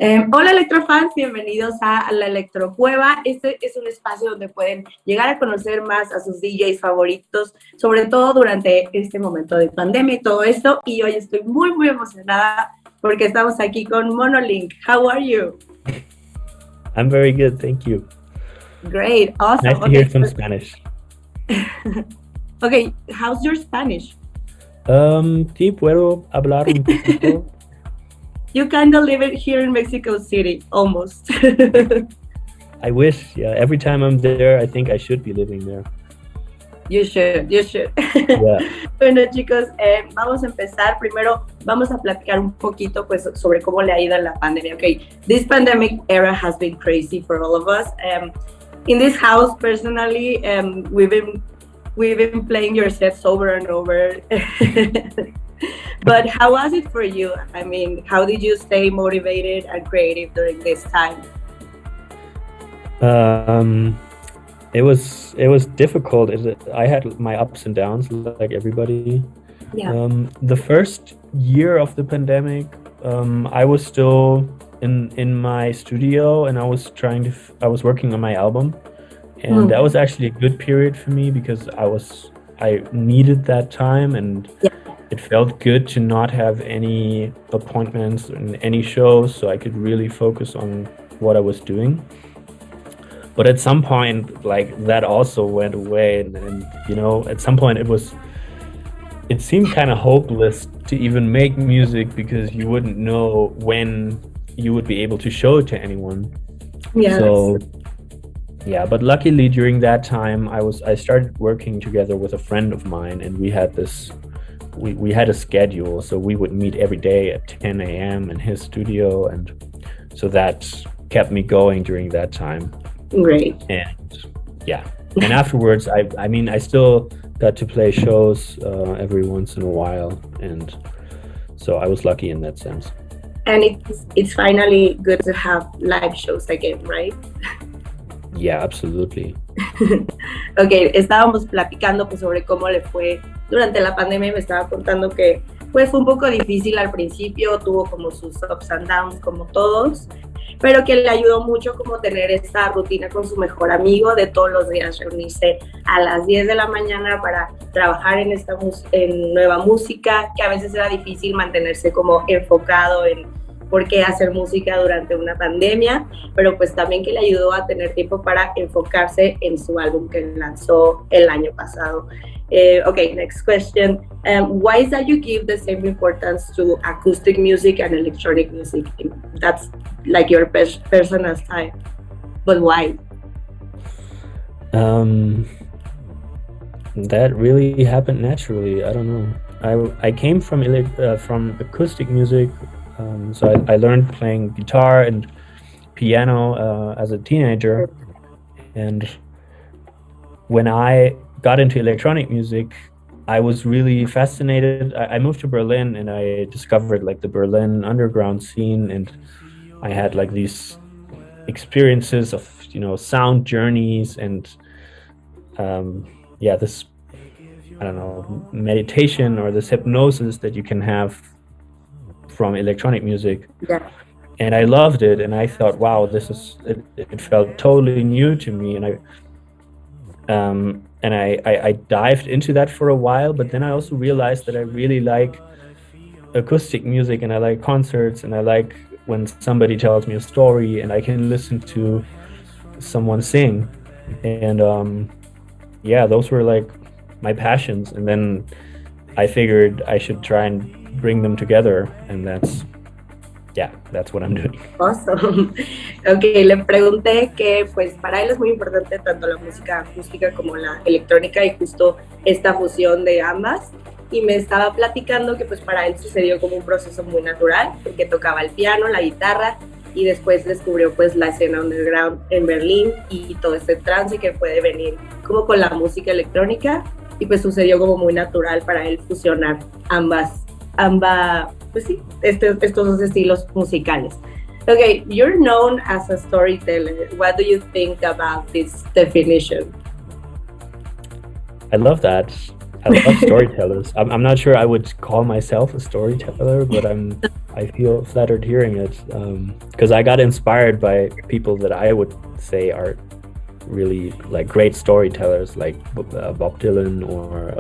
Hola Electrofans, bienvenidos a la Electro Cueva. Este es un espacio donde pueden llegar a conocer más a sus DJs favoritos, sobre todo durante este momento de pandemia y todo esto. Y hoy estoy muy emocionada porque estamos aquí con Monolink. How are you? I'm very good, thank you. Great, awesome. Nice to hear some Spanish. Okay, how's your Spanish? Sí, puedo hablar un poquito. You kind of live here in Mexico City, almost. I wish, yeah. Every time I'm there, I think I should be living there. You should. Yeah. Bueno, chicos, vamos a empezar. Primero, vamos a platicar un poquito pues, sobre cómo le ha ido en la pandemia. Okay, this pandemic era has been crazy for all of us. In this house, personally, we've been playing your sets over and over. But how was it for you? I mean, how did you stay motivated and creative during this time? It was difficult. I had my ups and downs like everybody. Yeah. The first year of the pandemic, I was still in my studio and I was working on my album, and that was actually a good period for me because I needed that time, and it felt good to not have any appointments and any shows, so I could really focus on what I was doing. But at some point, like, that also went away, and you know, at some point it seemed kind of hopeless to even make music because you wouldn't know when you would be able to show it to anyone. Yes. So yeah, but luckily during that time I started working together with a friend of mine, and we had a schedule, so we would meet every day at 10 a.m. in his studio, and so that kept me going during that time. Great. And yeah, and afterwards I mean I still got to play shows every once in a while, and so I was lucky in that sense. And it's finally good to have live shows again, right? Yeah, absolutely. Ok, estábamos platicando pues sobre cómo le fue durante la pandemia y me estaba contando que pues fue un poco difícil al principio, tuvo como sus ups and downs como todos, pero que le ayudó mucho como tener esta rutina con su mejor amigo de todos los días reunirse a las 10 de la mañana para trabajar en nueva música, que a veces era difícil mantenerse como enfocado en por qué hacer música durante una pandemia, pero pues también que le ayudó a tener tiempo para enfocarse en su álbum que lanzó el año pasado. Okay, next question. Why is that you give the same importance to acoustic music and electronic music? That's like your personal style, but why? That really happened naturally. I don't know. I came from acoustic music. So I learned playing guitar and piano as a teenager, and when I got into electronic music, I was really fascinated. I moved to Berlin and I discovered like the Berlin underground scene, and I had like these experiences of, you know, sound journeys and this, I don't know, meditation or this hypnosis that you can have from electronic music. Yeah. And I loved it, and I thought, wow, it felt totally new to me, and I dived into that for a while, but then I also realized that I really like acoustic music, and I like concerts, and I like when somebody tells me a story and I can listen to someone sing, and those were like my passions. And then I figured I should try and bring them together, and that's what I'm doing. Awesome. Okay, le pregunté que pues para él es muy importante tanto la música acústica como la electrónica y justo esta fusión de ambas, y me estaba platicando que pues para él sucedió como un proceso muy natural porque tocaba el piano, la guitarra, y después descubrió pues la escena underground en Berlín y todo este trance que puede venir como con la música electrónica, y pues sucedió como muy natural para él fusionar ambas, pues sí, estos dos estilos musicales. Okay, you're known as a storyteller. What do you think about this definition? I love that. I love storytellers. I'm not sure I would call myself a storyteller, but I feel flattered hearing it, because I got inspired by people that I would say are really like great storytellers, like Bob Dylan or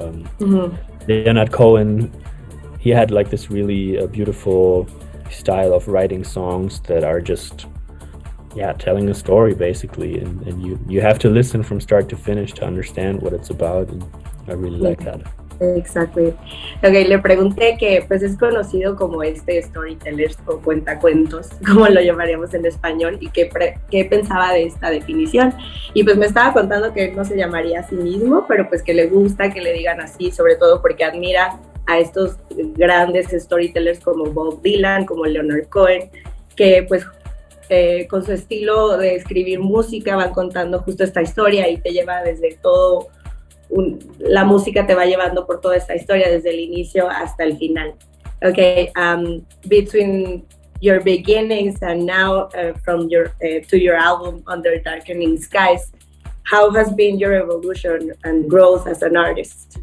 Leonard Cohen. He had like this really beautiful style of writing songs that are just telling a story basically, and you have to listen from start to finish to understand what it's about, and I really like that. Exactly. Ok, le pregunté que pues es conocido como storyteller o cuentacuentos, como lo llamaríamos en español, y qué pensaba de esta definición. Y pues me estaba contando que él no se llamaría a sí mismo, pero pues que le gusta que le digan así, sobre todo porque admira a estos grandes storytellers como Bob Dylan, como Leonard Cohen, que pues con su estilo de escribir música van contando justo esta historia y te lleva desde todo, la música te va llevando por toda esta historia desde el inicio hasta el final. Okay, between your beginnings and now from your to your album Under Darkening Skies, how has been your evolution and growth as an artist?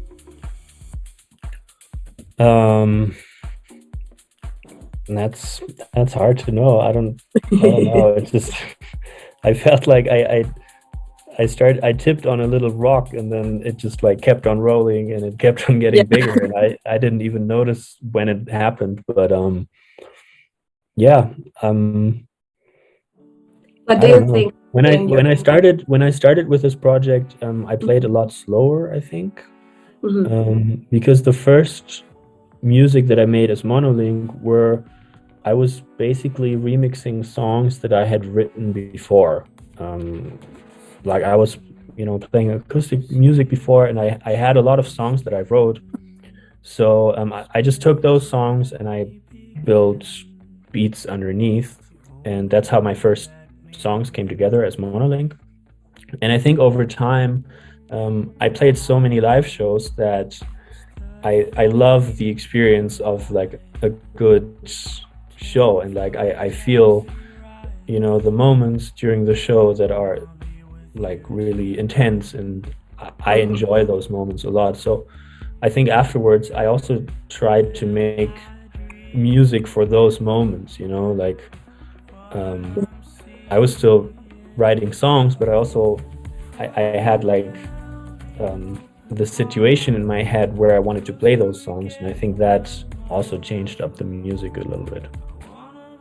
That's hard to know. I don't know. It's just I felt like I tipped on a little rock, and then it just like kept on rolling, and it kept on getting bigger, and I didn't even notice when it happened. But what do you think when I started with this project, I played a lot slower, I think, because the first music that I made as Monolink I was basically remixing songs that I had written before. Like I was, playing acoustic music before, and I had a lot of songs that I wrote. So I just took those songs and I built beats underneath, and that's how my first songs came together as Monolink. And I think over time, I played so many live shows that I love the experience of like a good show, and like I feel, the moments during the show that are like really intense, and I enjoy those moments a lot. So I think afterwards I also tried to make music for those moments, like I was still writing songs, but I had like the situation in my head where I wanted to play those songs, and I think that also changed up the music a little bit.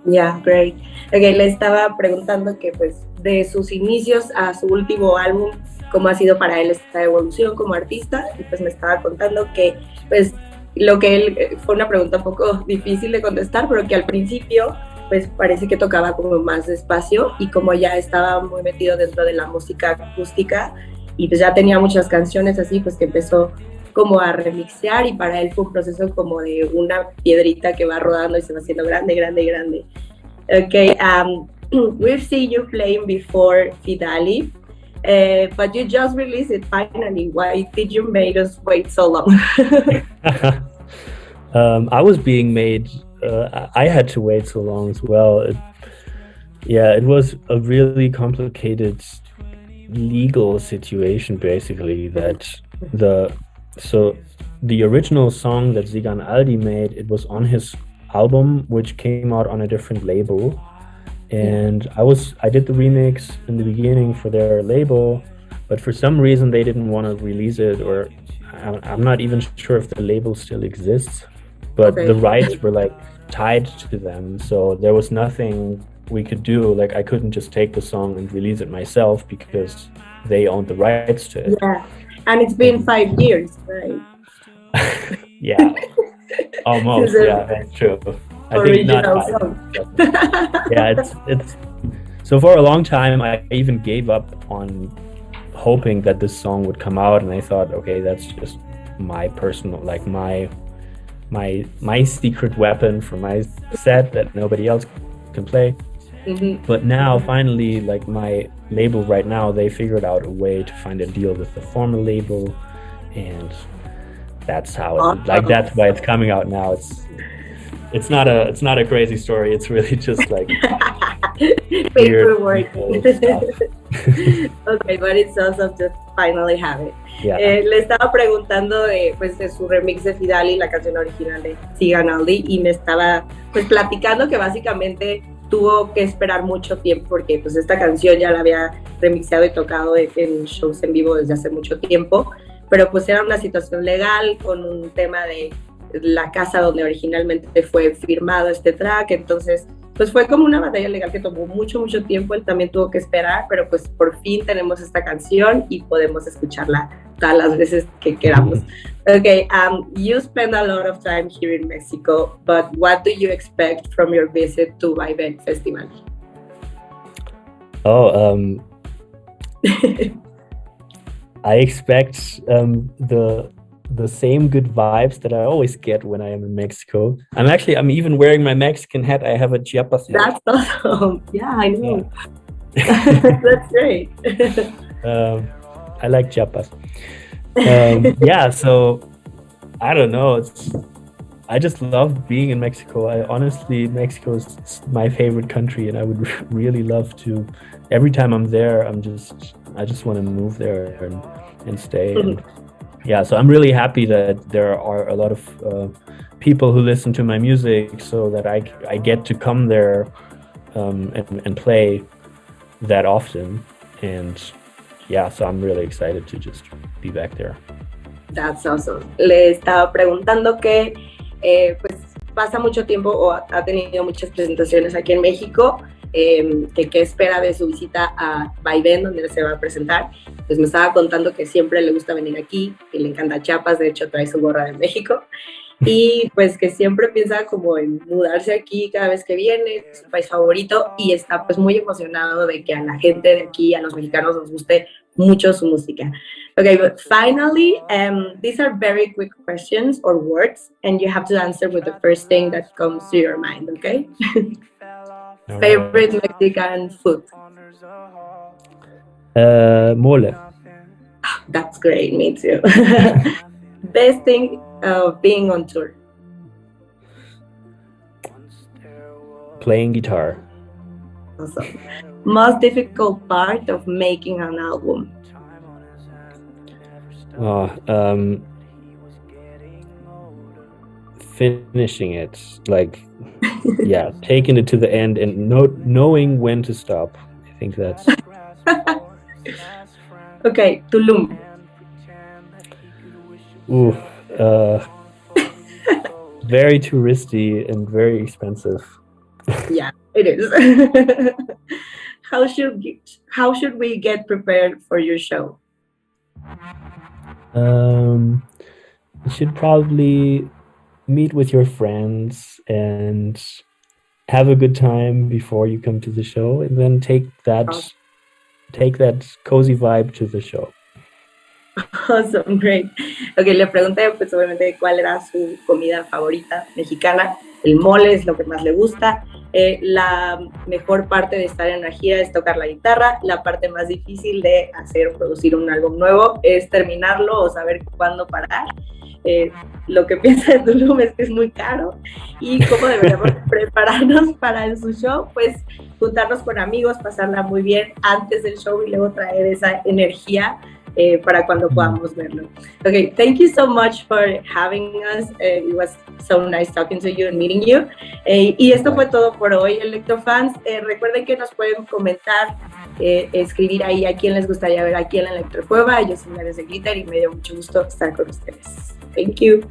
Yeah, great. Okay, le estaba preguntando que pues de sus inicios a su último álbum, cómo ha sido para él esta evolución como artista, y pues me estaba contando que pues lo que él, fue una pregunta un poco difícil de contestar, pero que al principio pues parece que tocaba como más despacio, y como ya estaba muy metido dentro de la música acústica y pues ya tenía muchas canciones así, pues que empezó como a remixear, y para él fue un proceso como de una piedrita que va rodando y se va haciendo grande, grande, grande. Okay, we've seen you playing before Fidali, but you just released it finally. Why did you make us wait so long? I was being made, I had to wait so long as well. It was a really complicated legal situation, basically, that the original song that Zigan Aldi made, it was on his album, which came out on a different label, and I did the remix in the beginning for their label, but for some reason they didn't want to release it, or I'm not even sure if the label still exists, but the rights were like tied to them, so there was nothing we could do. Like I couldn't just take the song and release it myself because they owned the rights to it. Yeah, and it's been 5 years, right? Yeah, almost. Yeah, that's true. I think not 5 years, yeah, it's so for a long time I even gave up on hoping that this song would come out, and I thought, okay, that's just my personal, like my secret weapon for my set that nobody else can play. But now finally, like my label right now, they figured out a way to find a deal with the former label, and that's how that's why it's coming out now. It's not a crazy story. It's really just like paperwork. Okay, but it's awesome to finally have it. Yeah. Le estaba preguntando de su remix de Fidal y la canción original de Sigan Aldi, y me estaba pues platicando que básicamente tuvo que esperar mucho tiempo porque pues esta canción ya la había remixeado y tocado en shows en vivo desde hace mucho tiempo, pero pues era una situación legal con un tema de la casa donde originalmente fue firmado este track, entonces pues fue como una batalla legal que tomó mucho tiempo. Él también tuvo que esperar, pero pues por fin tenemos esta canción y podemos escucharla todas las veces que queramos. Okay, you spend a lot of time here in Mexico, but what do you expect from your visit to Vaivén Festival? I expect the same good vibes that I always get when I am in Mexico. I'm even wearing my Mexican hat. I have a Chiapas hat. That's awesome. Yeah, I know. Yeah. That's great. I like Chiapas. Yeah, so I don't know. I just love being in Mexico. Honestly, Mexico is my favorite country, and I would really love to. Every time I'm there, I just want to move there and stay. And, yeah, so I'm really happy that there are a lot of people who listen to my music, so that I get to come there and play that often. And yeah, so I'm really excited to just be back there. That's awesome. Le estaba preguntando que pues pasa mucho tiempo o ha tenido muchas presentaciones aquí en México, que qué espera de su visita a Vaivén, donde se va a presentar. Pues me estaba contando que siempre le gusta venir aquí, que le encanta Chiapas, de hecho trae su gorra de México, y pues que siempre piensa como en mudarse aquí cada vez que viene, es su país favorito, y está pues muy emocionado de que a la gente de aquí, a los mexicanos, nos guste mucho su música. Okay, but finally, these are very quick questions or words, and you have to answer with the first thing that comes to your mind, okay? Favorite Mexican food? Mole. That's great, me too. Best thing of being on tour? Playing guitar. Awesome. Most difficult part of making an album? Finishing it, like, yeah, taking it to the end and knowing when to stop. I think that's okay. Tulum. Ooh, very touristy and very expensive. Yeah, it is. How should we get prepared for your show? You should probably meet with your friends and have a good time before you come to the show, and then take that cozy vibe to the show. Awesome, great. Okay, le pregunté pues obviamente cuál era su comida favorita mexicana. El mole es lo que más le gusta. La mejor parte de estar en una gira es tocar la guitarra. La parte más difícil de hacer o producir un álbum nuevo es terminarlo o saber cuándo parar. Lo que piensa de Tulum es que es muy caro. Y cómo deberíamos prepararnos para su show, pues juntarnos con amigos, pasarla muy bien antes del show y luego traer esa energía para cuando podamos verlo. Okay, thank you so much for having us. It was so nice talking to you and meeting you. Y esto fue todo por hoy, Electrofans. Recuerden que nos pueden comentar, escribir ahí a quién les gustaría ver aquí en la Electro Cueva. Yo soy Labios de Glitter y me dio mucho gusto estar con ustedes. Thank you.